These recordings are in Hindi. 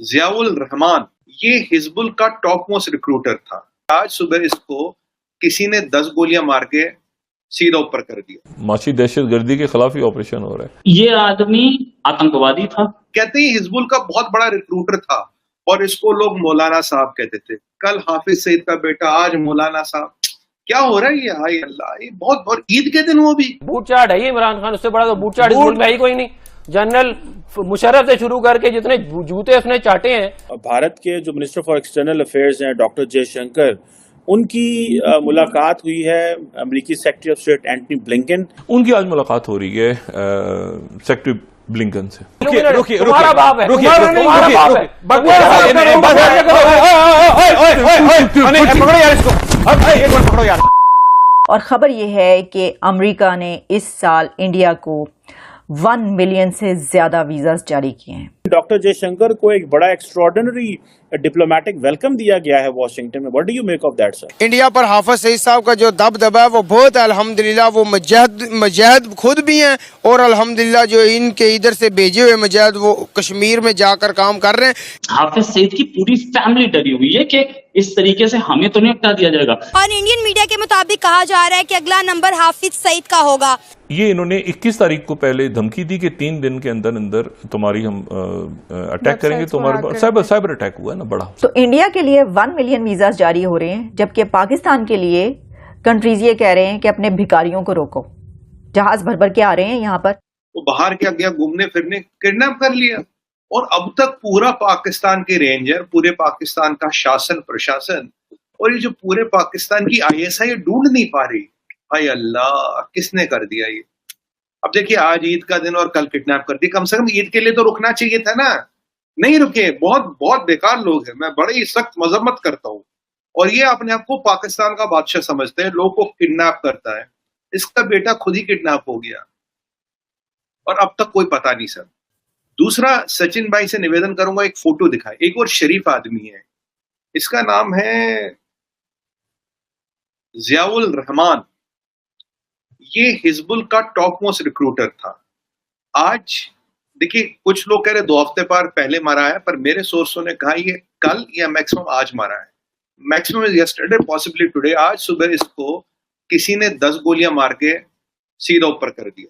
जियाउल रहमान ये हिजबुल का टॉप मोस्ट रिक्रूटर था। आज सुबह इसको किसी ने 10 गोलियां मार के सीधा ऊपर कर दिया। माशी दहशतगर्दी के खिलाफ ही ऑपरेशन हो रहा है। ये आदमी आतंकवादी था। कहते हैं हिजबुल का बहुत बड़ा रिक्रूटर था और इसको लोग मौलाना साहब कहते थे। कल हाफिज सईद का बेटा, आज मौलाना साहब। क्या हो रहा है ये? हाय अल्लाह, ये बहुत और ईद के दिन वो भी बूट चाट है। ये इमरान खान उससे बड़ा तो बूट चाट में ही कोई नहीं। जनरल मुशर्रफ से शुरू करके जितने जूते उसने चाटे हैं। भारत के जो मिनिस्टर फॉर एक्सटर्नल अफेयर्स हैं डॉक्टर जयशंकर, उनकी मुलाकात हुई है अमेरिकी secretary of state Antony Blinken. उनकी आज मुलाकात हो रही है सेक्रेटरी ब्लिंकन से। तुम्हारा बाप है, तुम्हारा बाप है। पकड़ो यार। और खबर यह है कि अमेरिका ने इस साल इंडिया को 1 मिलियन से ज्यादा वीजास जारी किए हैं। डॉक्टर जयशंकर को एक बड़ा एक्स्ट्रॉर्डिनरी डिप्लोमेटिक वेलकम दिया गया है वॉशिंगटन में। What do you make of that sir? India पर हाफिज सईद साहब का जो दबदबा है वो बहुत है। अल्हम्दुलिल्लाह वो मुजाहिद खुद भी हैं और अल्हम्दुलिल्लाह जो इनके इधर से भेजे हुए मुजाहिद वो कश्मीर में जाकर काम कर रहे हैं। हाफिज सईद की पूरी फैमिली डरी हुई है कि इस तरीके से हमें तो नहीं हटा दिया जाएगा। और इंडियन मीडिया के मुताबिक कहा जा रहा है कि अगला नंबर हाफिज सईद का होगा। ये इन्होंने 21 तारीख को पहले धमकी दी कि 3 दिन के अंदर अंदर तुम्हारी हम अटैक करेंगे। तुम्हारे साइबर अटैक हुआ है ना बड़ा। तो इंडिया के लिए 1 मिलियन वीजास जारी हो रहे हैं, जबकि पाकिस्तान के लिए कंट्रीज ये कह रहे हैं कि अपने भिखारियों को रोको। जहाज भर भर के आ रहे हैं यहाँ पर। वो बाहर क्या गया घूमने फिरने, किडनैप कर लिया। और अब तक पूरा पाकिस्तान के रेंजर, पूरे पाकिस्तान का शासन प्रशासन और ये जो पूरे पाकिस्तान की ISI ढूंढ नहीं पा रही। हाय अल्लाह, किसने कर दिया ये? अब देखिए, आज ईद का दिन और कल किडनैप कर दी। कम से कम ईद के लिए तो रुकना चाहिए था ना, नहीं रुके। बहुत बहुत बेकार लोग हैं, मैं बड़ी सख्त मजम्मत करता हूँ। और ये अपने आप को पाकिस्तान का बादशाह समझते हैं, लोगों को किडनैप करता है। इसका बेटा खुद ही किडनैप हो गया और अब तक कोई पता नहीं सर। दूसरा, सचिन भाई से निवेदन करूंगा, एक फोटो दिखाए। एक और शरीफ आदमी है, इसका नाम है जियाउल रहमान। ये हिजबुल का टॉप मोस्ट रिक्रूटर था। आज देखिए, कुछ लोग कह रहे 2 हफ्ते पहले मारा है, पर मेरे सोर्सों ने कहा ये कल या मैक्सिमम आज मारा है। Maximum is yesterday, possibly today. आज सुबह इसको किसी ने 10 गोलियां मार के सीधा ऊपर कर दिया।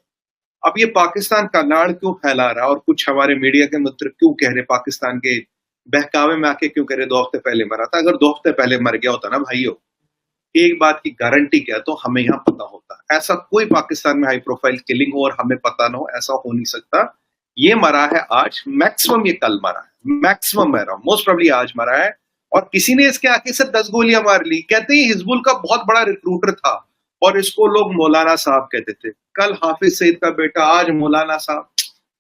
अब ये पाकिस्तान का लाड़ क्यों फैला रहा है और कुछ हमारे मीडिया के मित्र क्यों कह रहे पाकिस्तान के बहकावे में आके क्यों कह रहे 2 हफ्ते पहले मरा था? अगर 2 हफ्ते पहले मर गया होता ना भाइयों, एक बात की गारंटी क्या तो हमें यहाँ पता होता। ऐसा कोई पाकिस्तान में हाई प्रोफाइल किलिंग हो और हमें पता ना हो, ऐसा हो नहीं सकता। ये मरा है आज, मैक्सिमम ये कल मरा है, मैक्सिमम मरा, मोस्ट प्रोबेबली आज मरा है। और किसी ने इसके आगे से 10 गोलियां मार ली। कहते हैं हिजबुल का बहुत बड़ा रिक्रूटर था और इसको लोग मौलाना साहब कहते थे। कल हाफिज सईद का बेटा, आज मौलाना साहब।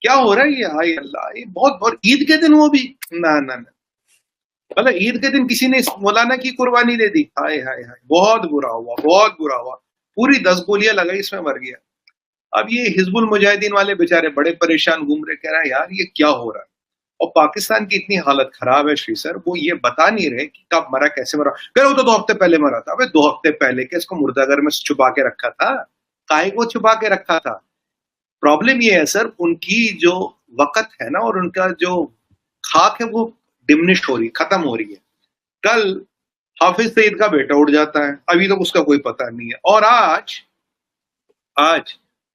क्या हो रहा है ये? हाय अल्लाह, ये बहुत और ईद के दिन वो भी ना मतलब ईद के दिन किसी ने मौलाना की कुर्बानी दे दी। हाय हाय हाय, बहुत बुरा हुआ, बहुत बुरा हुआ। पूरी 10 गोलियां लगाई, इसमें मर गया। अब ये हिजबुल मुजाहिदीन वाले बेचारे बड़े परेशान घूम रहे, कह रहे हैं यार ये क्या हो रहा है। और पाकिस्तान की इतनी हालत खराब है श्री सर, वो ये बता नहीं रहे कि कब मरा, कैसे मरा। कह रहे हो तो 2 हफ्ते पहले मरा था। अबे 2 हफ्ते पहले के इसको मुर्दाघर में छुपा के रखा था? काहे को छुपा के रखा था? प्रॉब्लम ये है सर, उनकी जो वक़्त है ना और उनका जो खाक है वो डिमिनिश हो रही, खत्म हो रही है। कल हाफिज सईद का बेटा उड़ जाता है, अभी तक उसका कोई पता नहीं है। और आज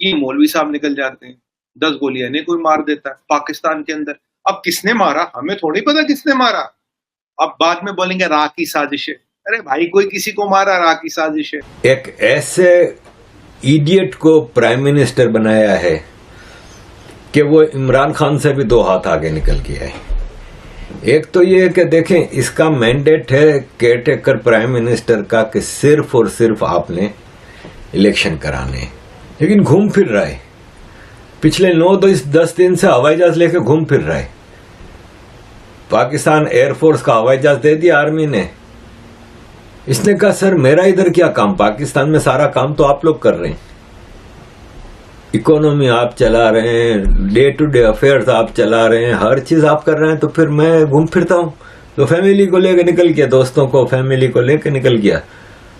ये मौलवी साहब निकल जाते हैं, 10 गोलियां ने कोई मार देता है पाकिस्तान के अंदर। अब किसने मारा हमें थोड़ी पता किसने मारा। अब बाद में बोलेंगे राह की साजिश है। अरे भाई, कोई किसी को मारा, राह की साजिश है। एक ऐसे इडियट को प्राइम मिनिस्टर बनाया है कि वो इमरान खान से भी 2 हाथ आगे निकल गया है। एक तो ये कि देखें, इसका मैंडेट है केयरटेकर प्राइम मिनिस्टर का कि सिर्फ और सिर्फ आपने इलेक्शन कराने, लेकिन घूम फिर रहा है। पिछले 9-10 दिन से हवाई जहाज लेके घूम फिर रहा है। पाकिस्तान एयरफोर्स का हवाई जहाज दे दिया आर्मी ने। इसने कहा सर मेरा इधर क्या काम, पाकिस्तान में सारा काम तो आप लोग कर रहे हैं। इकोनॉमी आप चला रहे हैं, डे टू डे अफेयर्स आप चला रहे हैं, हर चीज आप कर रहे हैं, तो फिर मैं घूम फिरता हूँ। तो फैमिली को लेकर निकल गया, दोस्तों को फैमिली को लेकर निकल गया,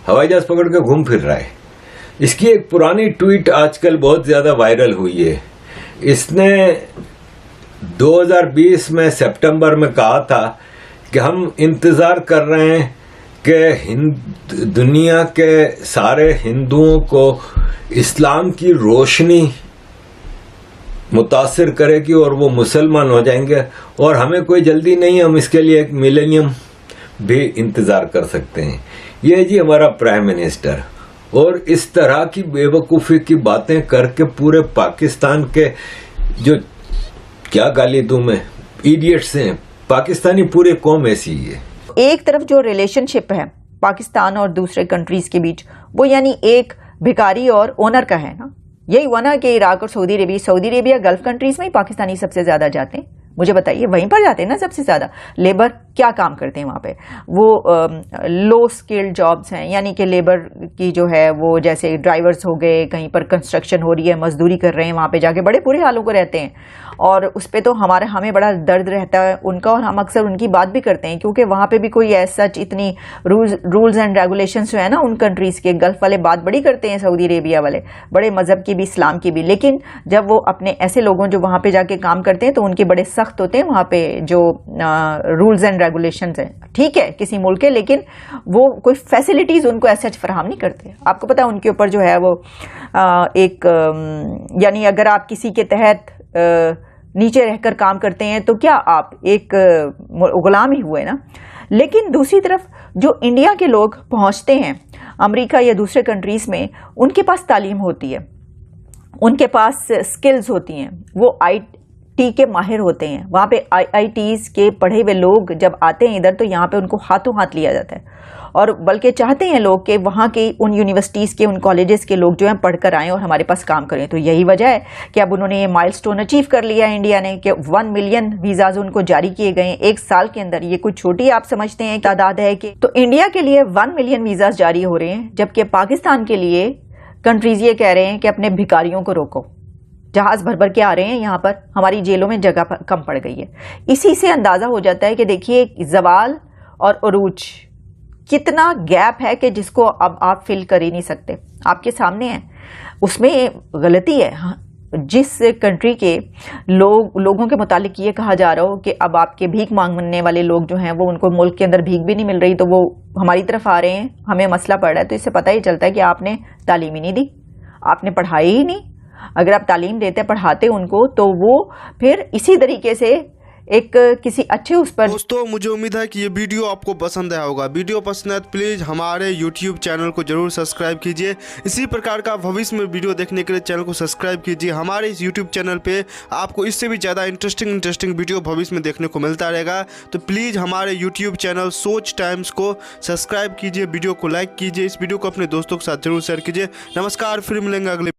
हवाई जहाज पकड़ के घूम फिर रहा है। इसकी एक पुरानी ट्वीट आजकल बहुत ज्यादा वायरल हुई है। इसने 2020 में सितंबर में कहा था कि हम इंतजार कर रहे हैं कि दुनिया के सारे हिंदुओं को इस्लाम की रोशनी मुतासिर करेगी और वो मुसलमान हो जाएंगे, और हमें कोई जल्दी नहीं, हम इसके लिए एक मिलेनियम भी इंतजार कर सकते हैं। ये जी हमारा प्राइम मिनिस्टर, और इस तरह की बेवकूफ़ी की बातें करके पूरे पाकिस्तान के जो क्या गाली दूं मैं, इडियट्स हैं, पाकिस्तानी पूरे कौम ऐसी ही है। एक तरफ जो रिलेशनशिप है पाकिस्तान और दूसरे कंट्रीज के बीच, वो यानी एक भिखारी और ओनर का है ना। यही हुआ ना कि इराक और सऊदी अरेबिया गल्फ कंट्रीज में ही पाकिस्तानी सबसे ज्यादा जाते हैं। मुझे बताइए, वहीं पर जाते हैं ना सबसे ज्यादा। लेबर क्या काम करते हैं वहां पे? वो लो स्किल्ड जॉब्स हैं, यानी कि लेबर की जो है वो जैसे ड्राइवर्स हो गए, कहीं पर कंस्ट्रक्शन हो रही है, मजदूरी कर रहे हैं, वहां पे जाके बड़े बुरे हालों को रहते हैं। और उस पर तो हमें बड़ा दर्द रहता है उनका, और हम अक्सर उनकी बात भी करते हैं, क्योंकि वहां पे भी कोई ऐसा सच इतनी रूल्स एंड रेगुलेशंस जो है ना उन कंट्रीज के, गल्फ वाले बात बड़ी करते हैं, सऊदी अरेबिया वाले बड़े मजहब की भी, इस्लाम की भी, लेकिन जब वो अपने ऐसे लोगों जो वहां पे जाके काम करते हैं तो उनके बड़े सख्त होते हैं वहां पे जो रूल्स एंड रेगुलेशंस हैं। ठीक है किसी मुल्क के, लेकिन वो कोई फैसिलिटीज उनको ऐसे फराहम नहीं करते। आपको पता है उनके ऊपर जो है वो यानी अगर आप किसी के तहत नीचे रहकर काम करते हैं तो क्या आप एक गुलाम ही हुए ना। लेकिन दूसरी तरफ जो इंडिया के लोग पहुंचते हैं अमेरिका या दूसरे कंट्रीज में, उनके पास तालीम होती है, उनके पास स्किल्स होती हैं, वो IT के माहिर होते हैं। वहाँ पे IITs के पढ़े हुए लोग जब आते हैं इधर तो यहाँ पे उनको हाथों हाथ लिया जाता है, और बल्कि चाहते हैं लोग कि वहाँ के उन यूनिवर्सिटीज़ के, उन कॉलेजेस के लोग जो हैं पढ़कर आएँ और हमारे पास काम करें। तो यही वजह है कि अब उन्होंने ये माइलस्टोन अचीव कर लिया है इंडिया ने, कि 1 मिलियन वीज़ाज उनको जारी किए गए हैं 1 साल के अंदर। ये कुछ छोटी आप समझते हैं तादाद है कि, तो इंडिया के लिए 1 मिलियन वीज़ाज जारी हो रहे हैं, जबकि पाकिस्तान के लिए कंट्रीज ये कह रहे हैं कि अपने भिखारियों को रोको। जहाज भर भर के आ रहे हैं यहाँ पर, हमारी जेलों में जगह कम पड़ गई है। इसी से अंदाजा हो जाता है कि देखिए जवाल और उरूज कितना गैप है कि जिसको अब आप फिल कर ही नहीं सकते। आपके सामने है, उसमें गलती है। जिस कंट्री के लोगों के मुतालिक ये कहा जा रहा हो कि अब आपके भीख मांगने वाले लोग जो हैं वो, उनको मुल्क के अंदर भीख भी नहीं मिल रही तो वो हमारी तरफ आ रहे हैं, हमें मसला पड़ रहा है, तो इससे पता ही चलता है कि आपने तालीम ही नहीं दी, आपने पढ़ाई ही नहीं। अगर आप तालीम देते पढ़ाते उनको तो वो फिर इसी तरीके से एक किसी अच्छे उस पर। दोस्तों मुझे उम्मीद है कि ये वीडियो आपको पसंद आया होगा। वीडियो पसंद है तो प्लीज़ हमारे YouTube चैनल को जरूर सब्सक्राइब कीजिए। इसी प्रकार का भविष्य में वीडियो देखने के लिए चैनल को सब्सक्राइब कीजिए। हमारे इस YouTube चैनल पे आपको इससे भी ज़्यादा इंटरेस्टिंग वीडियो भविष्य में देखने को मिलता रहेगा। तो प्लीज़ हमारे YouTube चैनल सोच टाइम्स को सब्सक्राइब कीजिए, वीडियो को लाइक कीजिए, इस वीडियो को अपने दोस्तों के साथ जरूर शेयर कीजिए। नमस्कार, फिर मिलेंगे अगले